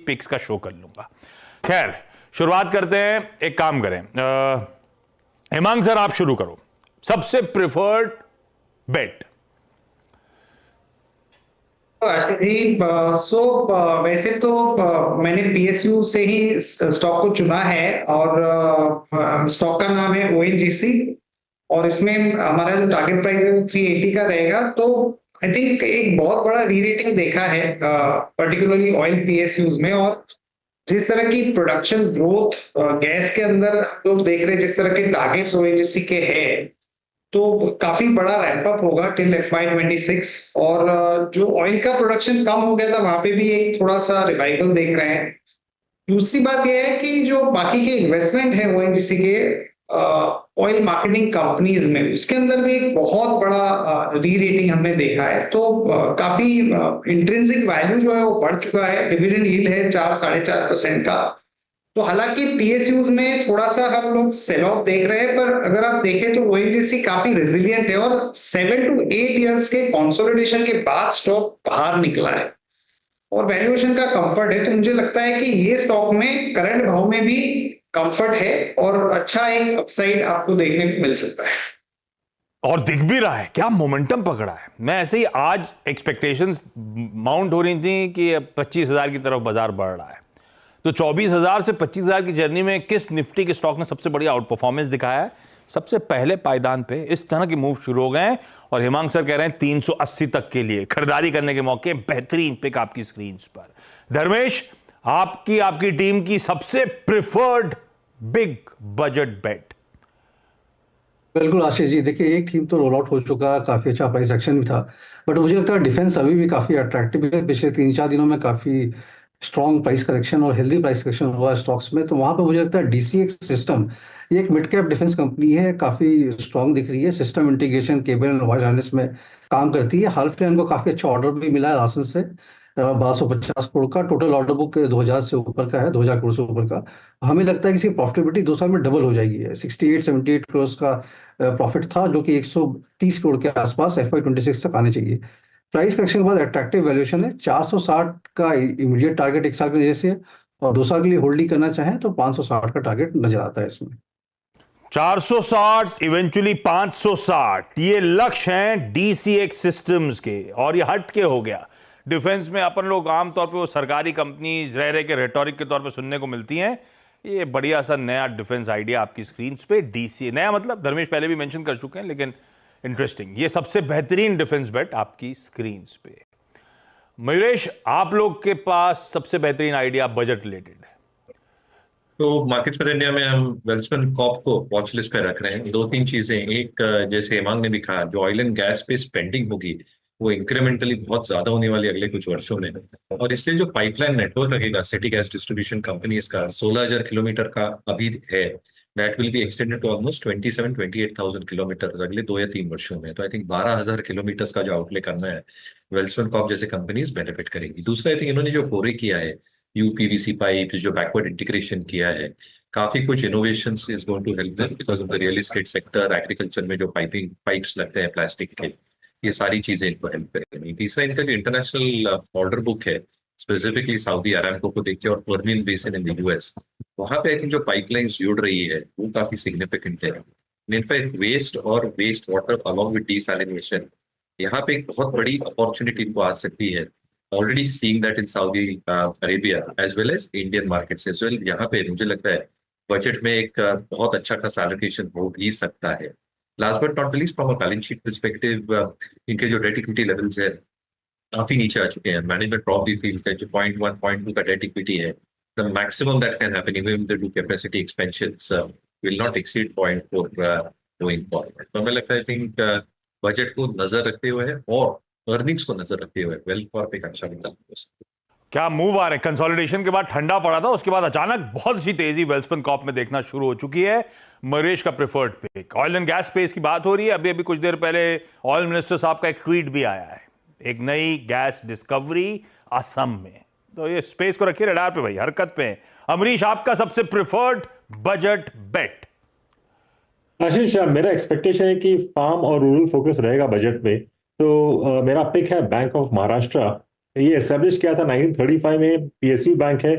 Pics का show कर लूंगा। खैर, शुरुआत करते हैं। एक काम करें, हेमांग सर आप शुरू करो, सबसे प्रिफर्ड बेट। जी, वैसे तो मैंने पीएसयू से ही स्टॉक को चुना है और स्टॉक का नाम है ओएनजीसी और इसमें हमारा जो टारगेट प्राइस है वो 380 का रहेगा। तो आई थिंक एक बहुत बड़ा री रेटिंग देखा है पर्टिकुलरली ऑयल पीएसयूज में, और जिस तरह की प्रोडक्शन ग्रोथ गैस के अंदर हम लोग देख रहे हैं, जिस तरह के टारगेट्स ओएनजीसी के हैं, तो काफी बड़ा रैंप अप होगा टिल FY26। और जो ऑयल का प्रोडक्शन कम हो गया था वहां पे भी एक थोड़ा सा रिवाइवल देख रहे हैं। दूसरी बात यह है कि जो बाकी के इन्वेस्टमेंट है ओएनजीसी के ऑयल मार्केटिंग कंपनीज में, उसके अंदर भी एक बहुत बड़ा री रेटिंग हमने देखा है। तो काफी इंट्रिंसिक वैल्यू जो है वो बढ़ चुका है। डिविडेंड यील्ड है 4-4.5% का। तो हालांकि पीएसयूज में थोड़ा सा हम लोग सेल ऑफ देख रहे हैं, पर अगर आप देखें तो ओएनजीसी काफी रेजिलियंट है और 7 to 8 years के कंसोलिडेशन के बाद स्टॉक बाहर निकला है और वैल्यूएशन का कंफर्ट है। तो मुझे लगता है कि ये स्टॉक में करंट भाव में भी कंफर्ट है और अच्छा एक अपसाइड आपको देखने को मिल सकता है। और दिख भी रहा है, क्या मोमेंटम पकड़ा है। मैं ऐसे ही आज एक्सपेक्टेशंस माउंट हो रही थी कि 25,000 की तरफ बाजार बढ़ रहा है, तो 24,000 से 25,000 की जर्नी में किस निफ्टी के स्टॉक ने सबसे बढ़िया आउट परफॉर्मेंस दिखाया है। सबसे पहले पायदान पे इस तरह के मूव शुरू हो गए हैं और हेमांग सर कह रहे हैं 380 तक के लिए खरीदारी करने के मौके। बेहतरीन पिक आपकी स्क्रीन पर। धर्मेश, आपकी टीम की सबसे प्रिफर्ड बिग बजट बेट। बिल्कुल आशीष जी, देखिए एक थीम तो रोल आउट हो चुका, काफी अच्छा प्राइस एक्शन भी था, बट मुझे लगता है डिफेंस अभी भी काफी अट्रैक्टिव है। पिछले 3-4 दिनों में काफी स्ट्रॉन्ग प्राइस करेक्शन और हेल्दी प्राइस करेक्शन हुआ है स्टॉक्स में, तो वहां पे मुझे लगता है डीसीएक्स सिस्टम, ये एक मिड कैप डिफेंस कंपनी है, काफी स्ट्रॉन्ग दिख रही है। System integration, cable and wire harness में काम करती है। हाल फिलहाल इनको काफी अच्छा ऑर्डर भी मिला है राशन से, 1250 करोड़ का टोटल ऑर्डर बुक 2000 से ऊपर का है, 2000 करोड़ से ऊपर का। हमें लगता है कि इसकी प्रॉफिटेबिलिटी 2 साल में डबल हो जाएगी। 68-78 करोड़ का प्रॉफिट था, जो कि 130 करोड़ के आसपास FY26 तक आने चाहिए। प्राइस करेक्शन के बाद अट्रैक्टिव वैल्यूएशन है। 460 का इमीडिएट टारगेट 1 साल के जैसे है, और 2 साल के लिए होल्डिंग करना चाहें तो 560 का टारगेट नजर आता है इसमें। 460 इवेंचुअली 560, ये लक्ष्य हैं डीसीएक्स सिस्टम्स के, और ये हट के हो गया। डिफेंस में अपन लोग आमतौर पे वो सरकारी कंपनी रह के रेटोरिक के तौर पे सुनने को मिलती हैं। ये बढ़िया सा नया डिफेंस आइडिया आपकी स्क्रीन पे। डीसी नया मतलब धर्मेश पहले भी मेंशन कर चुके हैं, लेकिन इंटरेस्टिंग, ये सबसे बेहतरीन डिफेंस बेट आपकी स्क्रीन पे। मयूरेश, आप लोग के पास सबसे बेहतरीन आइडिया बजट रिलेटेड है। तो मार्केट्स पर इंडिया में हम वेल्सपन कॉर्प को वॉच लिस्ट पे रख रहे हैं। 2-3 चीजें, एक जैसे हेमांग ने भी कहा, जो ऑयल एंड गैस पे स्पेंडिंग होगी वो इंक्रीमेंटली बहुत ज्यादा होने वाली अगले कुछ वर्षों में, और इसलिए जो पाइपलाइन नेटवर्क लगेगा सिटी गैस डिस्ट्रीब्यूशन कंपनीज का 16,000 किलोमीटर का अभी है, that will be extended to almost 27-28,000 kilometre अगले 2 या 3 वर्षों में। तो आई थिंक 12,000 किलोमीटर का जो आउटले करना है, वेल्सपन कॉर्प जैसे कंपनीज बेनिफिट करेंगी। दूसरा, आई थिंक इन्होंने जो फोरे किया है यूपीवीसी पाइप, जो बैकवर्ड इंटीग्रेशन किया है, काफी कुछ innovations is going to help them because of the real estate sector, agriculture में जो पाइप्स लगते हैं प्लास्टिक के, ये सारी चीजें इनको हेल्प करेंगी। तीसरा, इनका जो इंटरनेशनल ऑर्डर बुक है, स्पेसिफिकली सऊदी अरामको को देखते और Permian basin in the US, वहां पे आई थिंक जो पाइपलाइंस जुड़ रही है वो काफी सिग्निफिकेंट है। इनफैक्ट वेस्ट और waste water along with desalination, यहाँ पे एक बहुत बड़ी अपॉर्चुनिटी इनको आ सकती है। Already seeing that in Saudi Arabia as well as Indian markets as well. यहाँ पे मुझे लगता है बजट में एक बहुत अच्छा खासा एलोकेशन हो भी सकता है। Last but not the least, from a balance sheet perspective, इनके जो डेट इक्विटी लेवल्स है काफी नीचे आ चुके हैं। मैनेजमेंट प्रॉब्ली फील्स दैट जो 0.1 0.2 का डेट इक्विटी है, the maximum that can happen even with the do capacity expansions will not exceed 0.4 going forward. तो हमें लगता है आई थिंक बजट को नजर रखते हुए और अर्निंग्स को नजर रखते हुए वेल कॉर्प एक अच्छा विकल्प हो सकता है। क्या मूव आ रहे हैं। कंसोलिडेशन के बाद ठंडा पड़ा था, उसके बाद अचानक बहुत सी तेजी वेल्सपन कॉर्प में देखना शुरू हो चुकी है। मरेश का preferred pick, oil and gas space की बात हो रही है। अभी अभी कुछ देर पहले ऑयल मिनिस्टर साहब का एक ट्वीट भी आया है, एक नई गैस डिस्कवरी असम में। तो ये स्पेस को रखिए रडार पे भाई, हरकत पे। अमरीश, आपका सबसे प्रेफर्ड बजट बेट। आशीष, मेरा एक्सपेक्टेशन है कि फार्म और रूरल फोकस रहेगा बजट में, तो मेरा पिक है बैंक ऑफ महाराष्ट्र। ये एस्टेब्लिश किया था 1935 में। पीएसयू बैंक है,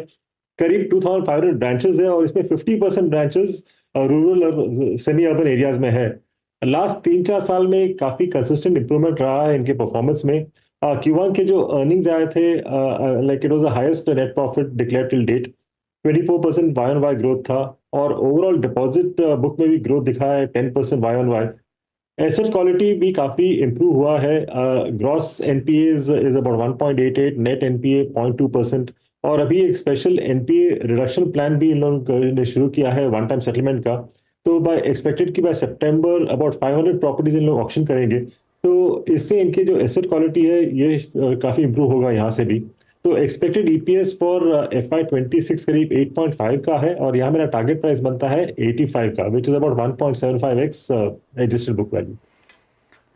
करीब 2500 ब्रांचेस है और इसमें 50% branches rural semi urban areas में है। लास्ट 3-4 साल में काफी कंसिस्टेंट इंप्रूवमेंट रहा है इनके परफॉर्मेंस में। Q1 के जो अर्निंग्स आए थे, like it was the highest net profit declared till date, 24% Y on Y growth था और ओवरऑल डिपॉजिट बुक में भी ग्रोथ दिखा है 10% Y on Y. Asset quality भी काफी इंप्रूव हुआ है। Gross NPA is about 1.88, net NPA 0.2%। और अभी एक स्पेशल एनपीए रिडक्शन प्लान भी इन लोगों ने शुरू किया है वन टाइम सेटलमेंट का। तो बाय एक्सपेक्टेड कि बाय सितंबर अबाउट 500 प्रॉपर्टीज इन लोग ऑक्शन करेंगे, तो इससे इनके जो एसेट क्वालिटी है ये काफी इंप्रूव होगा यहाँ से भी। तो एक्सपेक्टेड ईपीएस फॉर FY26 करीब 8.5 का है और यहाँ मेरा टारगेट प्राइस बनता है 85 का, which is about 1.75x adjusted book value.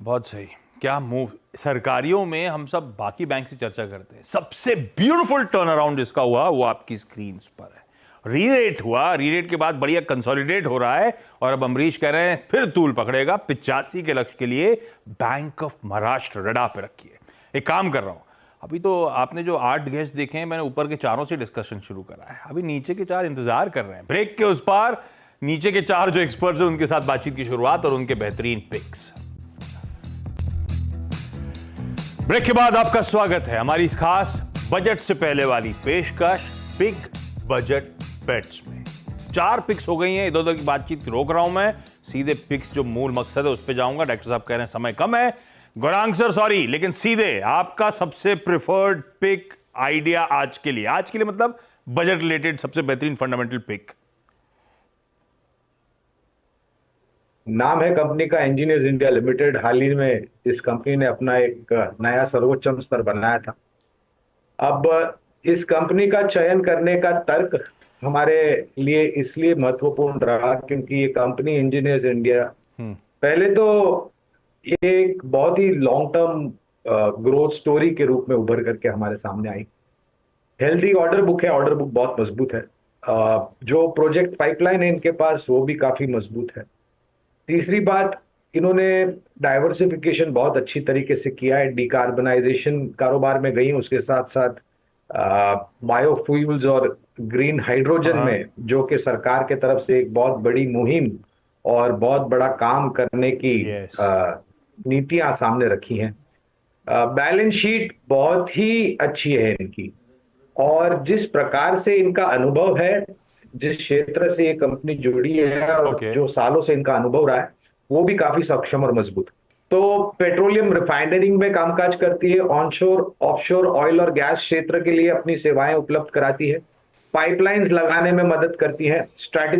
बहुत सही। क्या मूव। सरकारियों में हम सब बाकी बैंक से चर्चा करते हैं, सबसे ब्यूटीफुल टर्न अराउंड जिसका हुआ वो आपकी स्क्रीन पर है। रीरेट हुआ, रीरेट के बाद बढ़िया कंसोलिडेट हो रहा है और अब अमरीश कह रहे हैं फिर तूल पकड़ेगा 85 के लक्ष्य के लिए। बैंक ऑफ महाराष्ट्र रडार पे रखिए। एक काम कर रहा हूं, अभी तो आपने जो 8 गेस्ट देखे हैं, मैंने ऊपर के चारों से डिस्कशन शुरू करा है, अभी नीचे के 4 इंतजार कर रहे हैं। ब्रेक के उस पार नीचे के 4 जो एक्सपर्ट्स हैं उनके साथ बातचीत की शुरुआत और उनके बेहतरीन पिक्स। ब्रेक के बाद आपका स्वागत है हमारी इस खास बजट से पहले वाली पेशकश बिग बजट बेट्स में। 4 पिक्स हो गई हैं, इधर उधर की बातचीत रोक रहा हूं मैं, सीधे पिक्स जो मूल मकसद है उस पे जाऊंगा। डॉक्टर साहब कह रहे हैं समय कम है, गौरांग सर सॉरी, लेकिन सीधे आपका सबसे प्रिफर्ड पिक आइडिया आज के लिए मतलब बजट रिलेटेड सबसे बेहतरीन फंडामेंटल पिक। नाम है कंपनी का इंजीनियर्स इंडिया लिमिटेड। हाल ही में इस कंपनी ने अपना एक नया सर्वोच्च स्तर बनाया था। अब इस कंपनी का चयन करने का तर्क हमारे लिए इसलिए महत्वपूर्ण रहा क्योंकि ये कंपनी इंजीनियर्स इंडिया पहले तो एक बहुत ही लॉन्ग टर्म ग्रोथ स्टोरी के रूप में उभर करके हमारे सामने आई। हेल्दी ऑर्डर बुक है, ऑर्डर बुक बहुत मजबूत है। जो प्रोजेक्ट पाइपलाइन है इनके पास वो भी काफी मजबूत है। तीसरी बात, इन्होंने डाइवर्सिफिकेशन बहुत अच्छी तरीके से किया है। डिकार्बनाइजेशन कारोबार में गई, उसके साथ साथ बायोफ्यूल्स और ग्रीन हाइड्रोजन में, जो कि सरकार के तरफ से एक बहुत बड़ी मुहिम और बहुत बड़ा काम करने की नीतियां सामने रखी हैं। बैलेंस शीट बहुत ही अच्छी है इनकी और जिस प्रकार से इनका अनुभव है, जिस क्षेत्र से ये कंपनी जुड़ी है और जो सालों से इनका अनुभव रहा है वो भी काफी सक्षम और मजबूत। तो पेट्रोलियम रिफाइनरिंग में कामकाज करती है, ऑनशोर ऑफशोर ऑयल और गैस क्षेत्र के लिए अपनी सेवाएं उपलब्ध कराती है, पाइपलाइंस लगाने में मदद करती है, स्ट्रैटेजी